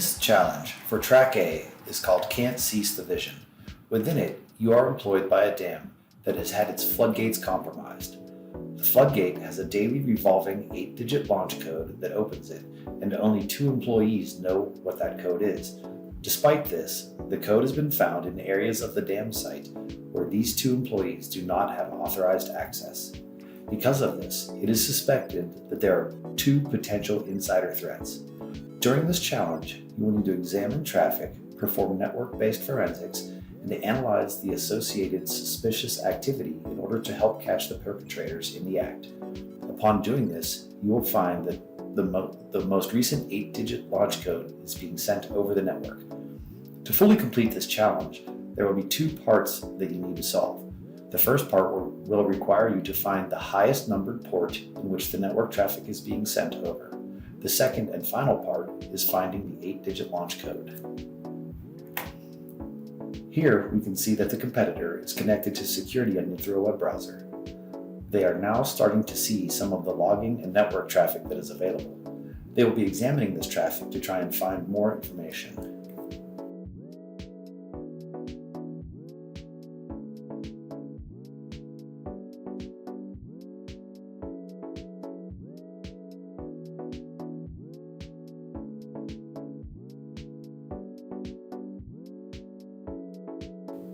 This challenge for Track A is called Can't Cease the Vision. Within it, you are employed by a dam that has had its floodgates compromised. The floodgate has a daily revolving 8-digit launch code that opens it, and only 2 employees know what that code is. Despite this, the code has been found in areas of the dam site where these 2 employees do not have authorized access. Because of this, it is suspected that there are 2 potential insider threats. During this challenge, you will need to examine traffic, perform network-based forensics, and to analyze the associated suspicious activity in order to help catch the perpetrators in the act. Upon doing this, you will find that the most recent 8-digit launch code is being sent over the network. To fully complete this challenge, there will be 2 parts that you need to solve. The first part will require you to find the highest numbered port in which the network traffic is being sent over. The second and final part is finding the 8-digit launch code. Here we can see that the competitor is connected to Security Onion through a web browser. They are now starting to see some of the logging and network traffic that is available. They will be examining this traffic to try and find more information.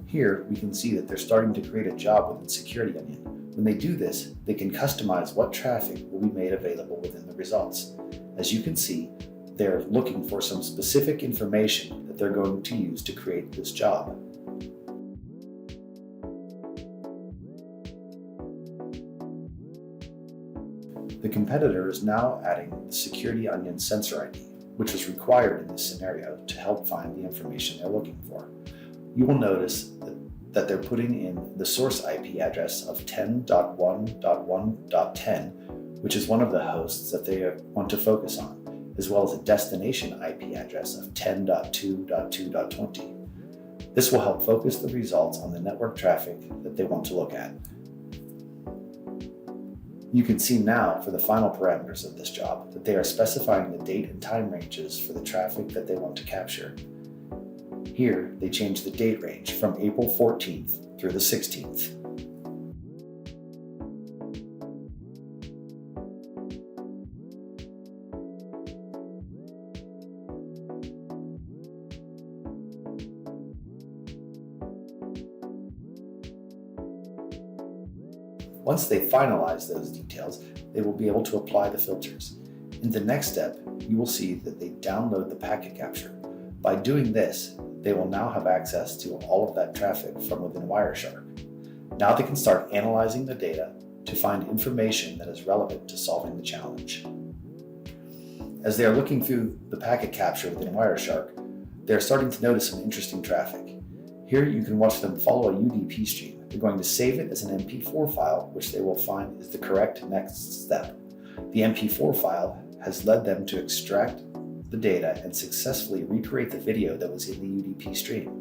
Here, we can see that they're starting to create a job within Security Onion. When they do this, they can customize what traffic will be made available within the results. As you can see, they're looking for some specific information that they're going to use to create this job. The competitor is now adding the Security Onion sensor ID, which is required in this scenario to help find the information they're looking for. You will notice that they're putting in the source IP address of 10.1.1.10, which is one of the hosts that they want to focus on, as well as a destination IP address of 10.2.2.20. This will help focus the results on the network traffic that they want to look at. You can see now for the final parameters of this job that they are specifying the date and time ranges for the traffic that they want to capture. Here, they change the date range from April 14th through the 16th. Once they finalize those details, they will be able to apply the filters. In the next step, you will see that they download the packet capture. By doing this, they will now have access to all of that traffic from within Wireshark. Now they can start analyzing the data to find information that is relevant to solving the challenge. As they are looking through the packet capture within Wireshark, they are starting to notice some interesting traffic. Here you can watch them follow a UDP stream. They're going to save it as an MP4 file, which they will find is the correct next step. The MP4 file has led them to extract the data and successfully recreate the video that was in the UDP stream.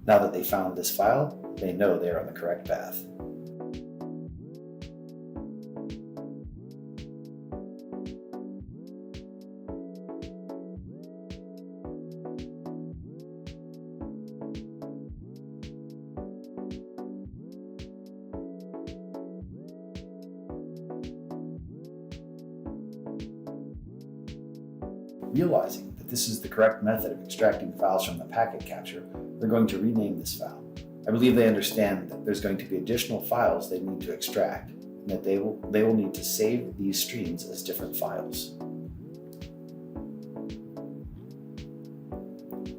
Now that they found this file, they know they are on the correct path. Realizing that this is the correct method of extracting files from the packet capture, they're going to rename this file. I believe they understand that there's going to be additional files they need to extract, and that they will need to save these streams as different files.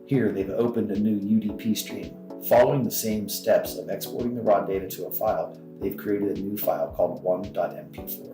Here they've opened a new UDP stream. Following the same steps of exporting the raw data to a file, they've created a new file called 1.mp4.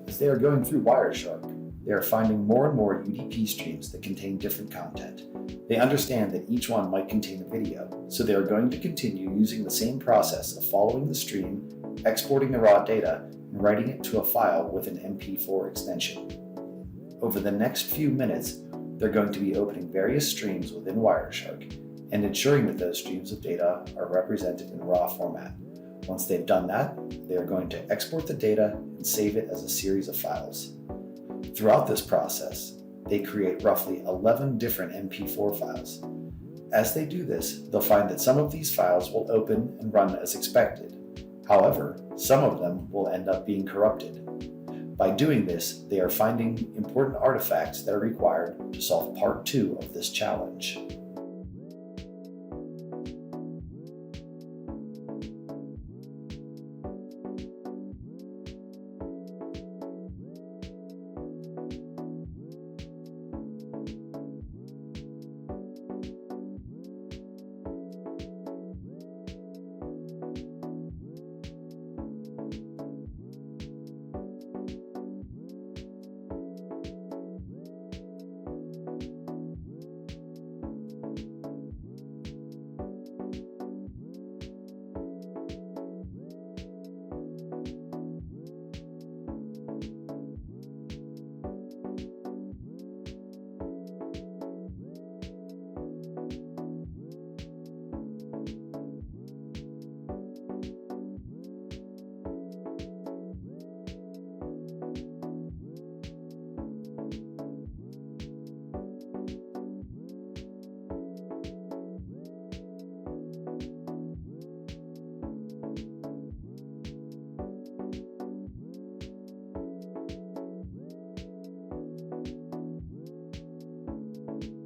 As they are going through Wireshark, they are finding more and more UDP streams that contain different content. They understand that each one might contain a video, so they are going to continue using the same process of following the stream, exporting the raw data, and writing it to a file with an MP4 extension. Over the next few minutes, they're going to be opening various streams within Wireshark and ensuring that those streams of data are represented in raw format. Once they've done that, they are going to export the data and save it as a series of files. Throughout this process, they create roughly 11 different MP4 files. As they do this, they'll find that some of these files will open and run as expected. However, some of them will end up being corrupted. By doing this, they are finding important artifacts that are required to solve part 2 of this challenge.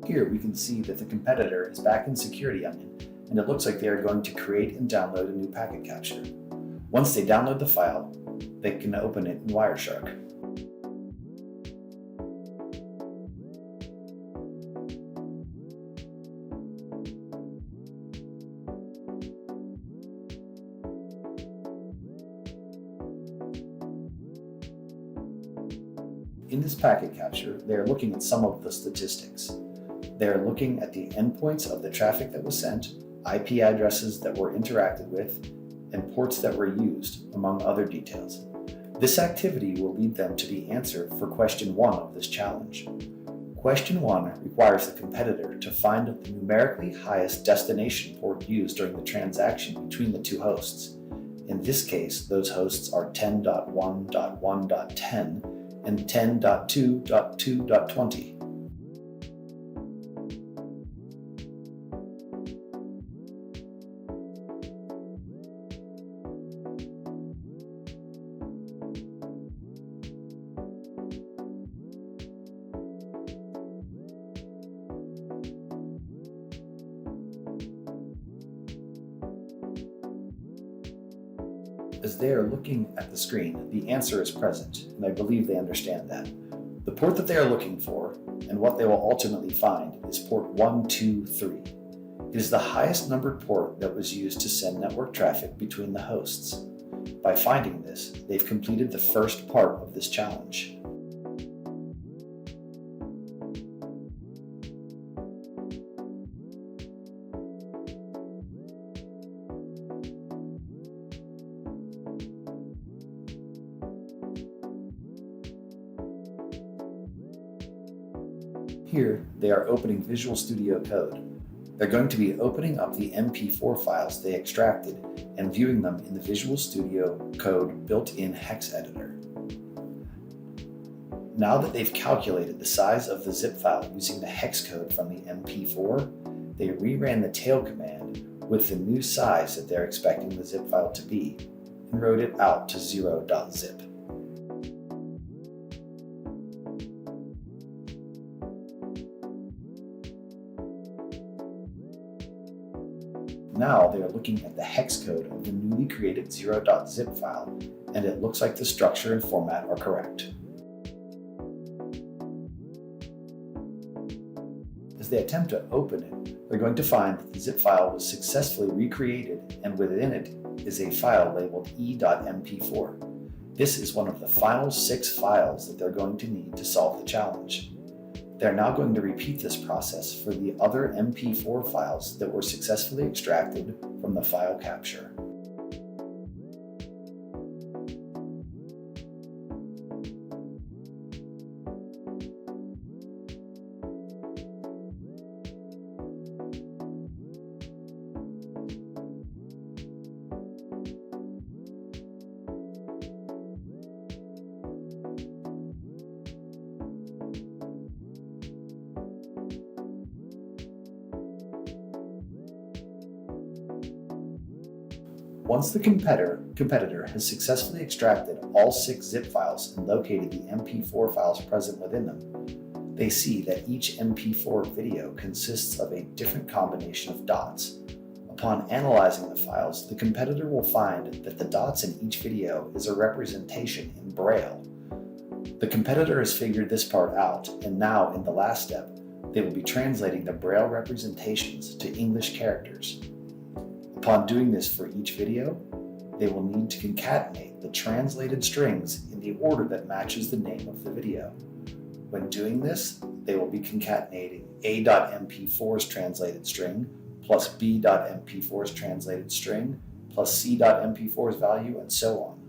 Here we can see that the competitor is back in Security Onion, and it looks like they are going to create and download a new packet capture. Once they download the file, they can open it in Wireshark. In this packet capture, they are looking at some of the statistics. They are looking at the endpoints of the traffic that was sent, IP addresses that were interacted with, and ports that were used, among other details. This activity will lead them to the answer for question 1 of this challenge. Question 1 requires the competitor to find the numerically highest destination port used during the transaction between the two hosts. In this case, those hosts are 10.1.1.10 and 10.2.2.20. As they are looking at the screen, the answer is present, and I believe they understand that. The port that they are looking for, and what they will ultimately find, is port 123. It is the highest numbered port that was used to send network traffic between the hosts. By finding this, they've completed the first part of this challenge. Here, they are opening Visual Studio Code. They're going to be opening up the MP4 files they extracted and viewing them in the Visual Studio Code built-in hex editor. Now that they've calculated the size of the zip file using the hex code from the MP4, they reran the tail command with the new size that they're expecting the zip file to be and wrote it out to 0.zip. Now they are looking at the hex code of the newly created 0.zip file, and it looks like the structure and format are correct. As they attempt to open it, they're going to find that the zip file was successfully recreated, and within it is a file labeled e.mp4. This is one of the final 6 files that they're going to need to solve the challenge. They're now going to repeat this process for the other MP4 files that were successfully extracted from the file capture. Once the competitor has successfully extracted all 6 zip files and located the MP4 files present within them, they see that each MP4 video consists of a different combination of dots. Upon analyzing the files, the competitor will find that the dots in each video is a representation in Braille. The competitor has figured this part out, and now in the last step, they will be translating the Braille representations to English characters. Upon doing this for each video, they will need to concatenate the translated strings in the order that matches the name of the video. When doing this, they will be concatenating A.MP4's translated string plus B.MP4's translated string plus C.MP4's value, and so on.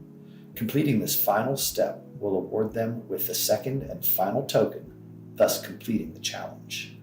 Completing this final step will award them with the second and final token, thus completing the challenge.